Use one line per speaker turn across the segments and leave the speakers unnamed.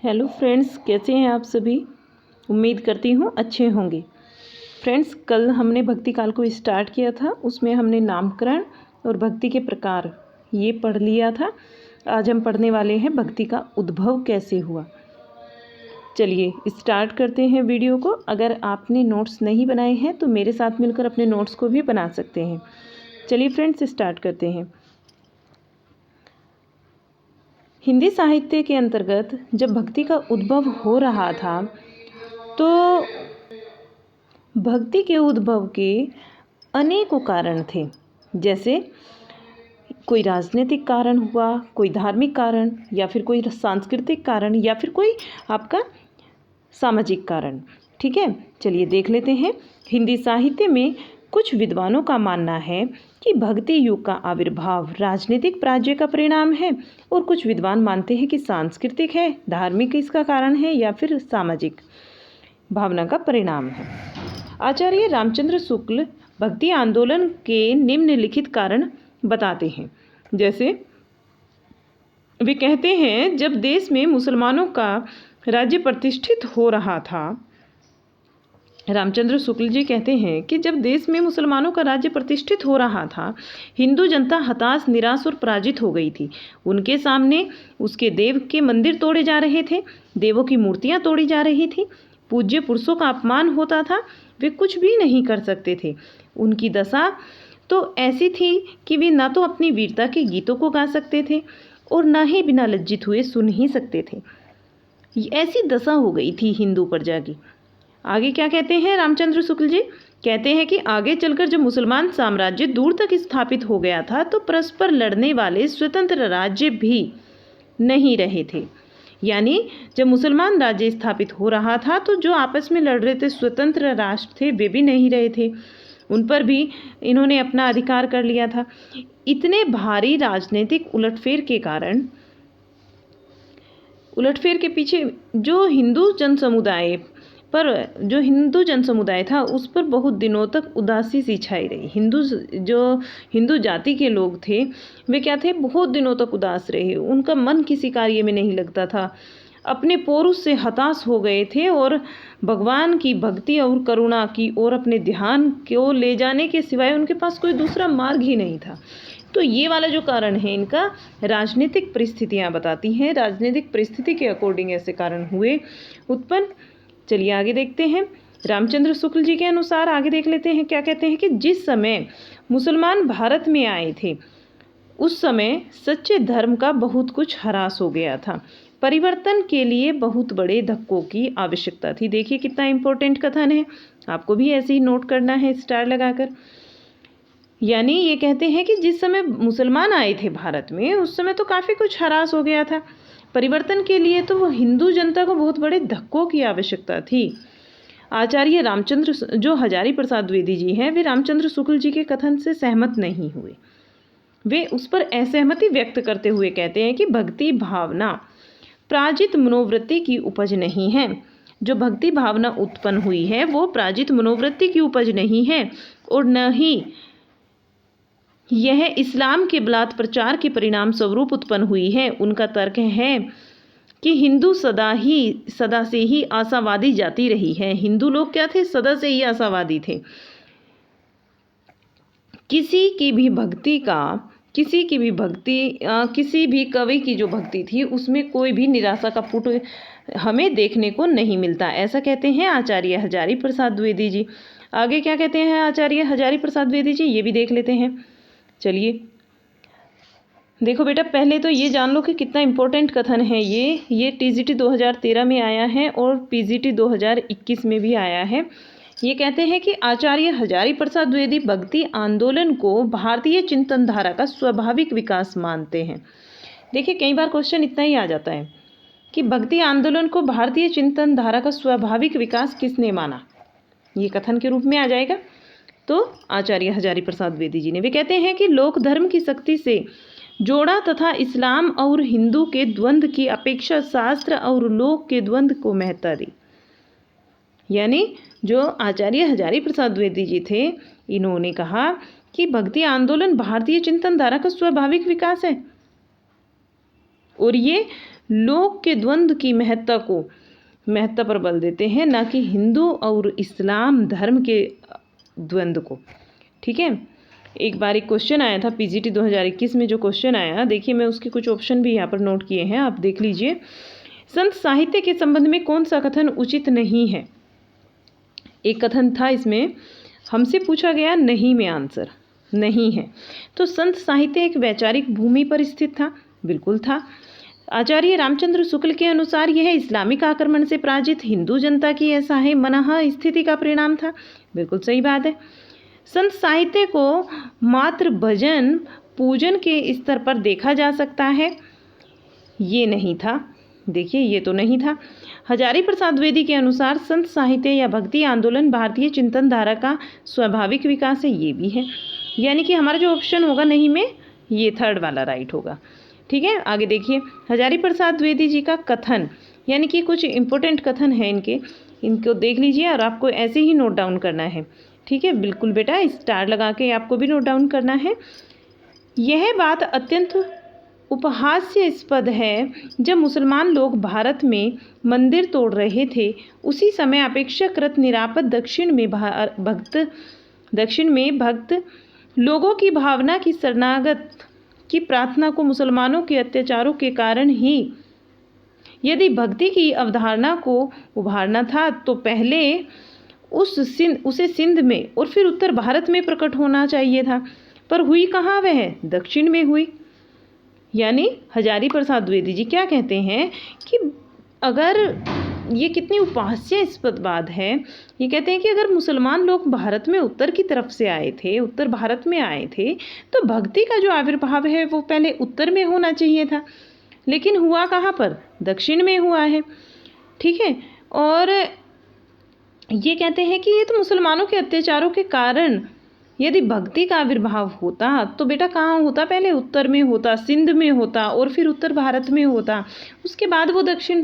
Hello friends, कैसे हैं आप सभी। उम्मीद करती हूँ अच्छे होंगे। फ्रेंड्स, कल हमने भक्ति काल को स्टार्ट किया था। उसमें हमने नामकरण और भक्ति के प्रकार ये पढ़ लिया था। आज हम पढ़ने वाले हैं भक्ति का उद्भव कैसे हुआ। चलिए स्टार्ट करते हैं वीडियो को। अगर आपने नोट्स नहीं बनाए हैं तो मेरे साथ मिलकर अपने नोट्स को भी बना सकते हैं। चलिए फ्रेंड्स स्टार्ट करते हैं। हिंदी साहित्य के अंतर्गत जब भक्ति का उद्भव हो रहा था तो भक्ति के उद्भव के अनेकों कारण थे। जैसे कोई राजनीतिक कारण हुआ, कोई धार्मिक कारण, या फिर कोई सांस्कृतिक कारण, या फिर कोई आपका सामाजिक कारण। ठीक है, चलिए देख लेते हैं। हिंदी साहित्य में कुछ विद्वानों का मानना है कि भक्ति युग का आविर्भाव राजनीतिक पराजय का परिणाम है, और कुछ विद्वान मानते हैं कि सांस्कृतिक है, धार्मिक इसका कारण है, या फिर सामाजिक भावना का परिणाम है। आचार्य रामचंद्र शुक्ल भक्ति आंदोलन के निम्नलिखित कारण बताते हैं। जैसे वे कहते हैं, जब देश में मुसलमानों का राज्य प्रतिष्ठित हो रहा था, रामचंद्र शुक्ल जी कहते हैं कि जब देश में मुसलमानों का राज्य प्रतिष्ठित हो रहा था, हिंदू जनता हताश, निराश और पराजित हो गई थी। उनके सामने उसके देव के मंदिर तोड़े जा रहे थे, देवों की मूर्तियां तोड़ी जा रही थी, पूज्य पुरुषों का अपमान होता था। वे कुछ भी नहीं कर सकते थे। उनकी दशा तो ऐसी थी कि वे ना तो अपनी वीरता के गीतों को गा सकते थे और ना ही बिना लज्जित हुए सुन ही सकते थे। ऐसी दशा हो गई थी हिंदू प्रजा की। आगे क्या कहते हैं रामचंद्र शुक्ल जी? कहते हैं कि आगे चलकर जब मुसलमान साम्राज्य दूर तक स्थापित हो गया था तो परस्पर लड़ने वाले स्वतंत्र राज्य भी नहीं रहे थे। यानी जब मुसलमान राज्य स्थापित हो रहा था तो जो आपस में लड़ रहे थे स्वतंत्र राष्ट्र थे, वे भी नहीं रहे थे। उन पर भी इन्होंने अपना अधिकार कर लिया था। इतने भारी राजनीतिक उलटफेर के कारण, उलटफेर के पीछे जो हिंदू जन समुदाय था उस पर बहुत दिनों तक उदासी सी छाई रही। हिंदू जाति के लोग थे, वे क्या थे, बहुत दिनों तक उदास रहे। उनका मन किसी कार्य में नहीं लगता था, अपने पौरुष से हताश हो गए थे और भगवान की भक्ति और करुणा की ओर अपने ध्यान को ले जाने के सिवाय उनके पास कोई दूसरा मार्ग ही नहीं था। तो ये वाला जो कारण है इनका, राजनीतिक परिस्थितियाँ बताती हैं। राजनीतिक परिस्थिति के अकॉर्डिंग ऐसे कारण हुए उत्पन्न। चलिए आगे देखते हैं। रामचंद्र शुक्ल जी के अनुसार आगे देख लेते हैं क्या कहते हैं कि जिस समय मुसलमान भारत में आए थे उस समय सच्चे धर्म का बहुत कुछ ह्रास हो गया था। परिवर्तन के लिए बहुत बड़े धक्कों की आवश्यकता थी। देखिए कितना इंपॉर्टेंट कथन है, आपको भी ऐसे ही नोट करना है स्टार लगाकर। यानी ये कहते हैं कि जिस समय मुसलमान आए थे भारत में उस समय तो काफ़ी कुछ ह्रास हो गया था। परिवर्तन के लिए तो हिंदू जनता को बहुत बड़े धक्कों की आवश्यकता थी। आचार्य रामचंद्र जो हजारी प्रसाद द्विवेदी जी हैं, वे रामचंद्र शुक्ल जी के कथन से सहमत नहीं हुए। वे उस पर असहमति व्यक्त करते हुए कहते हैं कि भक्ति भावना प्राजित मनोवृत्ति की उपज नहीं है। जो भक्ति भावना उत्पन्न हुई है वो प्राजित मनोवृत्ति की उपज नहीं है, और न ही यह इस्लाम के बलात् प्रचार के परिणाम स्वरूप उत्पन्न हुई है। उनका तर्क है कि हिंदू सदा से ही आशावादी जाति रही है। हिंदू लोग क्या थे? सदा से ही आशावादी थे। किसी भी कवि की जो भक्ति थी उसमें कोई भी निराशा का पुट हमें देखने को नहीं मिलता, ऐसा कहते हैं आचार्य हजारी प्रसाद द्विवेदी जी। आगे क्या कहते हैं आचार्य हजारी प्रसाद द्विवेदी जी, ये भी देख लेते हैं। चलिए देखो बेटा, पहले तो ये जान लो कि कितना इम्पोर्टेंट कथन है ये टीजीटी 2013 में आया है और पीजीटी 2021 में भी आया है। ये कहते हैं कि आचार्य हजारी प्रसाद द्विवेदी भक्ति आंदोलन को भारतीय चिंतन धारा का स्वाभाविक विकास मानते हैं। देखिए कई बार क्वेश्चन इतना ही आ जाता है कि भक्ति आंदोलन को भारतीय चिंतन धारा का स्वाभाविक विकास किसने माना, ये कथन के रूप में आ जाएगा। तो आचार्य हजारी प्रसाद द्विवेदी जी ने, वे कहते हैं कि लोक धर्म की शक्ति से जोड़ा तथा इस्लाम और हिंदू के द्वंद्व की अपेक्षा शास्त्र और लोक के द्वंद्व को महत्ता दी। यानी जो आचार्य हजारी प्रसाद द्विवेदी जी थे, इन्होंने कहा कि भक्ति आंदोलन भारतीय चिंतन धारा का स्वाभाविक विकास है, और ये लोक के द्वंद्व की महत्ता पर बल देते हैं, ना कि हिंदू और इस्लाम धर्म के द्वंद्व को। ठीक है, एक बार एक क्वेश्चन आया था पीजीटी 2021 में, जो क्वेश्चन आया देखिए, मैं उसके कुछ ऑप्शन भी यहाँ पर नोट किए हैं, आप देख लीजिए। संत साहित्य के संबंध में कौन सा कथन उचित नहीं है? एक कथन था इसमें, हमसे पूछा गया नहीं में आंसर नहीं है। तो संत साहित्य एक वैचारिक भूमि पर स्थित था, बिल्कुल था। आचार्य रामचंद्र शुक्ल के अनुसार यह इस्लामिक आक्रमण से पराजित हिंदू जनता की असहाय मनः स्थिति का परिणाम था, बिल्कुल सही बात है। संत साहित्य को मात्र भजन पूजन के स्तर पर देखा जा सकता है, ये नहीं था, देखिए ये तो नहीं था। हजारी प्रसाद द्विवेदी के अनुसार संत साहित्य या भक्ति आंदोलन भारतीय चिंतन धारा का स्वाभाविक विकास है, ये भी है। यानी कि हमारा जो ऑप्शन होगा नहीं में, ये थर्ड वाला राइट होगा। ठीक है, आगे देखिए, हजारी प्रसाद द्विवेदी जी का कथन, यानी कि कुछ इंपॉर्टेंट कथन है इनको देख लीजिए और आपको ऐसे ही नोट डाउन करना है। ठीक है, बिल्कुल बेटा, स्टार लगा के आपको भी नोट डाउन करना है। यह बात अत्यंत उपहास्यास्पद है, जब मुसलमान लोग भारत में मंदिर तोड़ रहे थे, उसी समय अपेक्षाकृत निरापद दक्षिण में भक्त लोगों की भावना की शरणागत की प्रार्थना को मुसलमानों के अत्याचारों के कारण ही यदि भक्ति की अवधारणा को उभारना था, तो पहले उसे सिंध में और फिर उत्तर भारत में प्रकट होना चाहिए था। पर हुई कहाँ वह? दक्षिण में हुई। यानी हजारी प्रसाद द्विवेदी जी क्या कहते हैं कि अगर ये कितनी उपहास्यास्पद बात है, ये कहते हैं कि अगर मुसलमान लोग भारत में उत्तर की तरफ से आए थे, उत्तर भारत में आए थे, तो भक्ति का जो आविर्भाव है वो पहले उत्तर में होना चाहिए था, लेकिन हुआ कहाँ पर? दक्षिण में हुआ है। ठीक है, और ये कहते हैं कि ये तो मुसलमानों के अत्याचारों के कारण यदि भक्ति का आविर्भाव होता तो बेटा कहाँ होता? पहले उत्तर में होता, सिंध में होता और फिर उत्तर भारत में होता, उसके बाद वो दक्षिण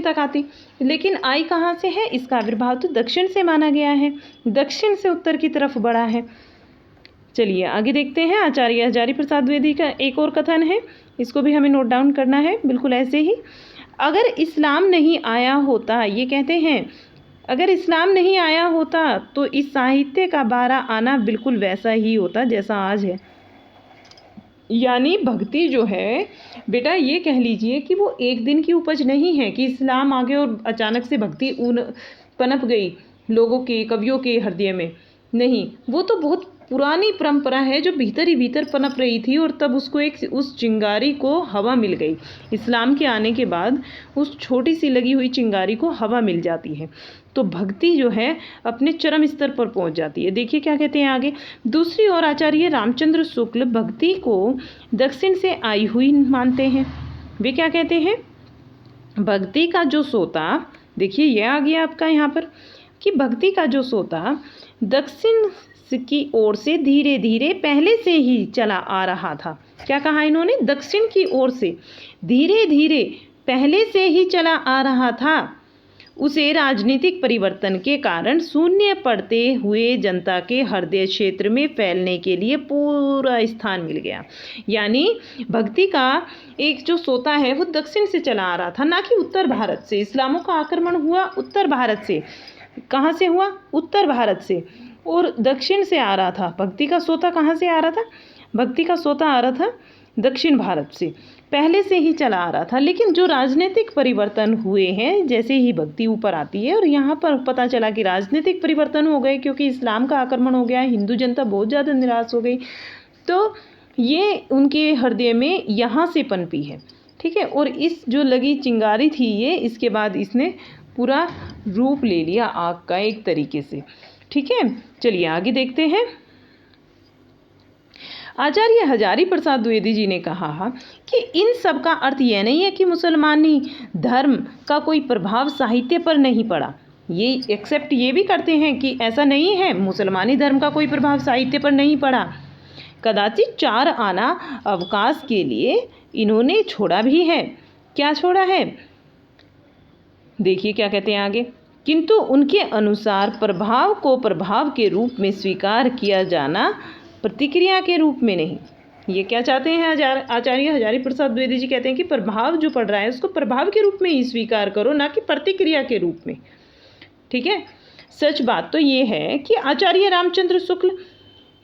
तक आती। लेकिन आई कहाँ से है? इसका आविर्भाव तो दक्षिण से माना गया है, दक्षिण से उत्तर की तरफ बढ़ा है। चलिए आगे देखते हैं। आचार्य हजारी प्रसाद द्विवेदी का एक और कथन है, इसको भी हमें नोट डाउन करना है, बिल्कुल ऐसे ही। अगर इस्लाम नहीं आया होता, ये कहते हैं, अगर इस्लाम नहीं आया होता तो इस साहित्य का 12 आना बिल्कुल वैसा ही होता जैसा आज है। यानी भक्ति जो है बेटा, ये कह लीजिए कि वो एक दिन की उपज नहीं है कि इस्लाम आ गया और अचानक से भक्ति पनप गई लोगों के, कवियों के हृदय में। नहीं, वो तो बहुत पुरानी परंपरा है जो भीतर ही भीतर पनप रही थी और तब उसको उस चिंगारी को हवा मिल गई। इस्लाम के आने के बाद उस छोटी सी लगी हुई चिंगारी को हवा मिल जाती है, तो भक्ति जो है अपने चरम स्तर पर पहुंच जाती है। देखिए क्या कहते हैं आगे। दूसरी ओर आचार्य रामचंद्र शुक्ल भक्ति को दक्षिण से आई हुई मानते हैं। वे क्या कहते हैं? भक्ति का जो सोता, देखिए यह आ गया आपका यहाँ पर कि भक्ति का जो सोता दक्षिण की ओर से धीरे धीरे पहले से ही चला आ रहा था। क्या कहा इन्होंने? दक्षिण की ओर से धीरे धीरे पहले से ही चला आ रहा था। उसे राजनीतिक परिवर्तन के कारण शून्य पड़ते हुए जनता के हृदय क्षेत्र में फैलने के लिए पूरा स्थान मिल गया। यानी भक्ति का एक जो सोता है वो दक्षिण से चला आ रहा था, ना कि उत्तर भारत से। इस्लामों का आक्रमण हुआ उत्तर भारत से। कहाँ से हुआ? उत्तर भारत से, और दक्षिण से आ रहा था। भक्ति का सोता कहाँ से आ रहा था? भक्ति का सोता आ रहा था दक्षिण भारत से, पहले से ही चला आ रहा था। लेकिन जो राजनीतिक परिवर्तन हुए हैं, जैसे ही भक्ति ऊपर आती है, और यहाँ पर पता चला कि राजनीतिक परिवर्तन हो गए क्योंकि इस्लाम का आक्रमण हो गया, हिंदू जनता बहुत ज़्यादा निराश हो गई, तो ये उनके हृदय में यहाँ से पनपी है। ठीक है, और इस जो लगी चिंगारी थी ये, इसके बाद इसने पूरा रूप ले लिया आग का एक तरीके से। ठीक है, चलिए आगे देखते हैं। आचार्य हजारी प्रसाद द्विवेदी जी ने कहा कि इन सब का अर्थ यह नहीं है कि मुसलमानी धर्म का कोई प्रभाव साहित्य पर नहीं पड़ा। ये एक्सेप्ट ये भी करते हैं कि ऐसा नहीं है, मुसलमानी धर्म का कोई प्रभाव साहित्य पर नहीं पड़ा। कदाचित 4 आना अवकाश के लिए इन्होंने छोड़ा भी है। क्या छोड़ा है? देखिए क्या कहते हैं आगे। किंतु उनके अनुसार प्रभाव को प्रभाव के रूप में स्वीकार किया जाना, प्रतिक्रिया के रूप में नहीं। ये क्या चाहते हैं आचार्य हजारी प्रसाद द्विवेदी जी कहते हैं कि प्रभाव जो पड़ रहा है उसको प्रभाव के रूप में ही स्वीकार करो, ना कि प्रतिक्रिया के रूप में। ठीक है। सच बात तो ये है कि आचार्य रामचंद्र शुक्ल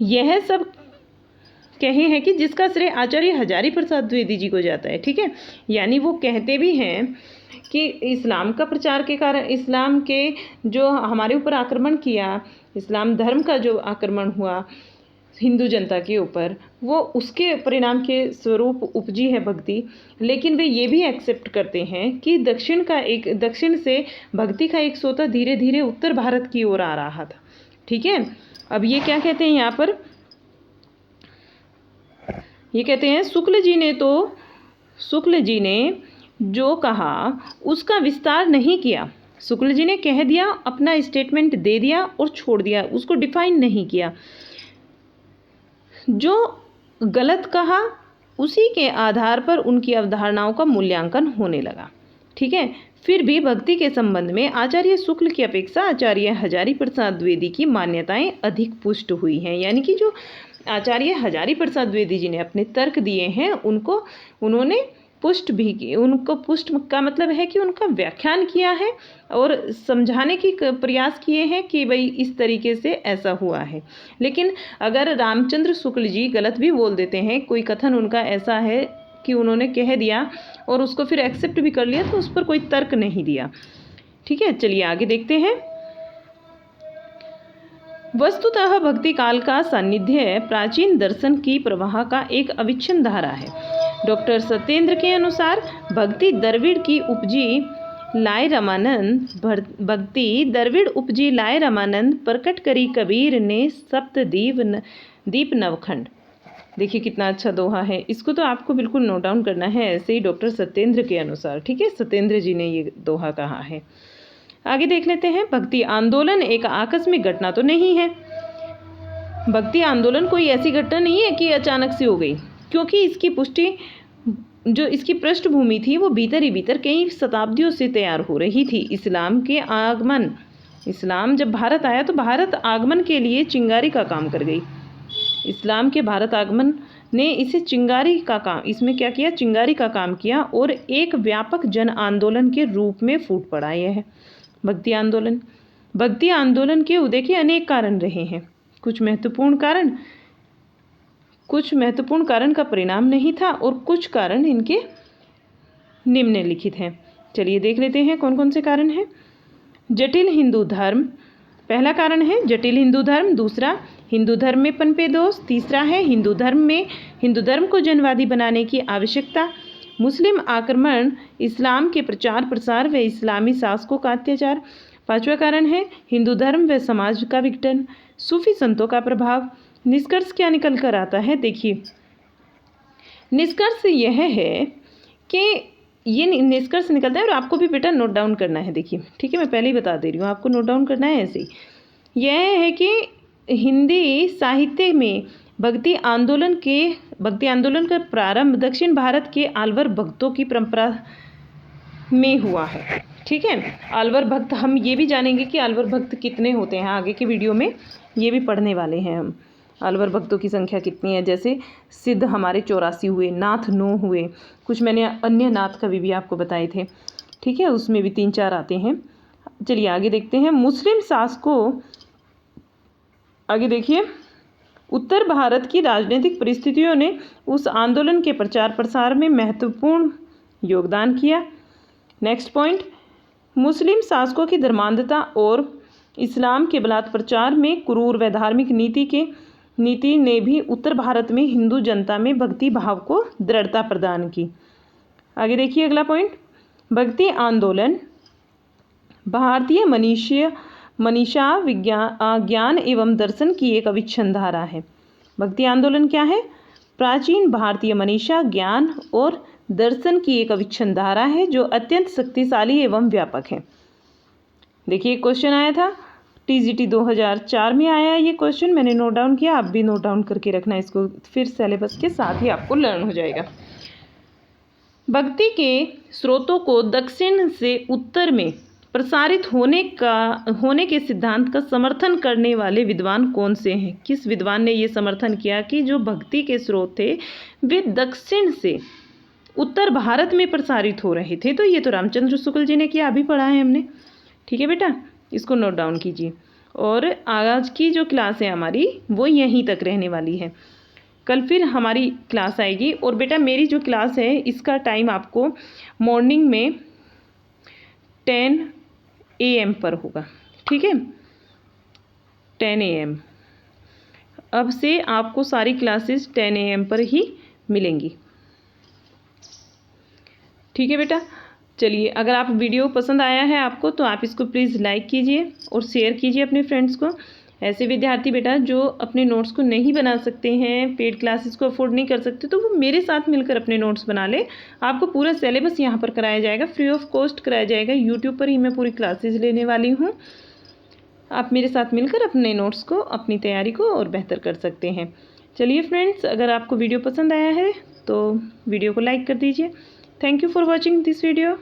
यह सब कहे हैं कि जिसका श्रेय आचार्य हजारी प्रसाद द्विवेदी जी को जाता है। ठीक है। यानी वो कहते भी हैं कि इस्लाम का प्रचार के कारण, इस्लाम के जो हमारे ऊपर आक्रमण किया, इस्लाम धर्म का जो आक्रमण हुआ हिंदू जनता के ऊपर, वो उसके परिणाम के स्वरूप उपजी है भक्ति। लेकिन वे ये भी एक्सेप्ट करते हैं कि दक्षिण से भक्ति का एक सोता धीरे धीरे उत्तर भारत की ओर आ रहा था। ठीक है। अब ये क्या कहते हैं यहाँ पर, ये कहते हैं शुक्ल जी ने जो कहा उसका विस्तार नहीं किया। शुक्ल जी ने कह दिया, अपना स्टेटमेंट दे दिया और छोड़ दिया, उसको डिफाइन नहीं किया। जो गलत कहा उसी के आधार पर उनकी अवधारणाओं का मूल्यांकन होने लगा। ठीक है। फिर भी भक्ति के संबंध में आचार्य शुक्ल की अपेक्षा आचार्य हजारी प्रसाद द्विवेदी की मान्यताएं अधिक पुष्ट हुई हैं। यानी कि जो आचार्य हजारी प्रसाद द्विवेदी जी ने अपने तर्क दिए हैं उन्होंने पुष्ट भी की। उनको पुष्ट का मतलब है कि उनका व्याख्यान किया है और समझाने की प्रयास किए हैं कि भाई इस तरीके से ऐसा हुआ है। लेकिन अगर रामचंद्र शुक्ल जी गलत भी बोल देते हैं, कोई कथन उनका ऐसा है कि उन्होंने कह दिया और उसको फिर एक्सेप्ट भी कर लिया, तो उस पर कोई तर्क नहीं दिया। ठीक है। चलिए आगे देखते हैं। वस्तुतः भक्ति काल का सान्निध्य प्राचीन दर्शन की प्रवाह का एक अविच्छिन्न धारा है। डॉक्टर सत्येंद्र के अनुसार भक्ति द्रविड़ उपजी लाए रामानंद प्रकट करी कबीर ने सप्त दीप नवखंड। देखिए कितना अच्छा दोहा है, इसको तो आपको बिल्कुल नोट डाउन करना है, ऐसे ही डॉक्टर सत्येंद्र के अनुसार। ठीक है। सत्येंद्र जी ने ये दोहा कहा है। आगे देख लेते हैं। भक्ति आंदोलन एक आकस्मिक घटना तो नहीं है। भक्ति आंदोलन कोई ऐसी घटना नहीं है कि अचानक से हो गई, क्योंकि इसकी पुष्टि जो इसकी पृष्ठभूमि थी वो भीतर ही भीतर कई शताब्दियों से तैयार हो रही थी। इस्लाम जब भारत आया तो भारत आगमन के लिए चिंगारी का काम कर गई। इस्लाम के भारत आगमन ने इसे चिंगारी का काम, इसमें क्या किया, चिंगारी का काम किया और एक व्यापक जन आंदोलन के रूप में फूट पड़ा। यह है भक्ति आंदोलन। भक्ति आंदोलन के उदय के अनेक कारण रहे हैं। कुछ महत्वपूर्ण कारण का परिणाम नहीं था और कुछ कारण इनके निम्नलिखित हैं। चलिए देख लेते हैं कौन कौन से कारण हैं। जटिल हिंदू धर्म पहला कारण है, जटिल हिंदू धर्म। दूसरा, हिंदू धर्म में पनपे दोष। तीसरा है हिंदू धर्म को जनवादी बनाने की आवश्यकता। मुस्लिम आक्रमण, इस्लाम के प्रचार प्रसार व इस्लामी शासकों का अत्याचार। पांचवा कारण है हिंदू धर्म व समाज का विघटन, सूफी संतों का प्रभाव। निष्कर्ष क्या निकल कर आता है, देखिए निष्कर्ष यह है कि ये निष्कर्ष निकलता है और आपको भी बेटा नोट डाउन करना है। देखिए ठीक है, मैं पहले ही बता दे रही हूँ, आपको नोट डाउन करना है। ऐसे ही यह है कि हिंदी साहित्य में भक्ति आंदोलन का प्रारंभ दक्षिण भारत के आल्वर भक्तों की परंपरा में हुआ है। ठीक है। आल्वर भक्त, हम ये भी जानेंगे कि आल्वर भक्त कितने होते हैं, आगे के वीडियो में ये भी पढ़ने वाले हैं हम। आल्वर भक्तों की संख्या कितनी है, जैसे सिद्ध हमारे 84 हुए, नाथ 9 हुए, कुछ मैंने अन्य नाथ कवि भी आपको बताए थे। ठीक है, उसमें भी 3-4 आते हैं। चलिए आगे देखते हैं। मुस्लिम शासकों, आगे देखिए, उत्तर भारत की राजनीतिक परिस्थितियों ने उस आंदोलन के प्रचार प्रसार में महत्वपूर्ण योगदान किया। नेक्स्ट पॉइंट, मुस्लिम शासकों की धर्मांधता और इस्लाम के बलात् प्रचार में क्रूर व धार्मिक नीति ने भी उत्तर भारत में हिंदू जनता में भक्ति भाव को दृढ़ता प्रदान की। आगे देखिए अगला पॉइंट, भक्ति आंदोलन भारतीय मनीषा ज्ञान एवं दर्शन की एक अविच्छिन्न धारा है। भक्ति आंदोलन क्या है? प्राचीन भारतीय मनीषा ज्ञान और दर्शन की एक अविच्छिन्न धारा है जो अत्यंत शक्तिशाली एवं व्यापक है। देखिए क्वेश्चन आया था टीजीटी 2004 में आया ये क्वेश्चन, मैंने नोट डाउन किया, आप भी नोट डाउन करके रखना, इसको फिर सिलेबस के साथ ही आपको लर्न हो जाएगा। भक्ति के स्रोतों को दक्षिण से उत्तर में प्रसारित होने के सिद्धांत का समर्थन करने वाले विद्वान कौन से हैं? किस विद्वान ने ये समर्थन किया कि जो भक्ति के स्रोत थे वे दक्षिण से उत्तर भारत में प्रसारित हो रहे थे? तो ये तो रामचंद्र शुक्ल जी ने किया, अभी पढ़ा है हमने। ठीक है बेटा, इसको नोट डाउन कीजिए। और आज की जो क्लास है हमारी वो यहीं तक रहने वाली है। कल फिर हमारी क्लास आएगी। और बेटा मेरी जो क्लास है इसका टाइम आपको मॉर्निंग में 10 AM पर होगा। ठीक है, 10 AM। अब से आपको सारी क्लासेस 10 AM पर ही मिलेंगी। ठीक है बेटा, चलिए, अगर आप वीडियो पसंद आया है आपको तो आप इसको प्लीज़ लाइक कीजिए और शेयर कीजिए अपने फ्रेंड्स को। ऐसे विद्यार्थी बेटा जो अपने नोट्स को नहीं बना सकते हैं, पेड क्लासेस को अफोर्ड नहीं कर सकते, तो वो मेरे साथ मिलकर अपने नोट्स बना ले। आपको पूरा सिलेबस यहाँ पर कराया जाएगा, फ्री ऑफ कॉस्ट कराया जाएगा। यूट्यूब पर ही मैं पूरी क्लासेस लेने वाली हूँ। आप मेरे साथ मिलकर अपने नोट्स को, अपनी तैयारी को और बेहतर कर सकते हैं। चलिए फ्रेंड्स, अगर आपको वीडियो पसंद आया है तो वीडियो को लाइक कर दीजिए। Thank you for watching this video.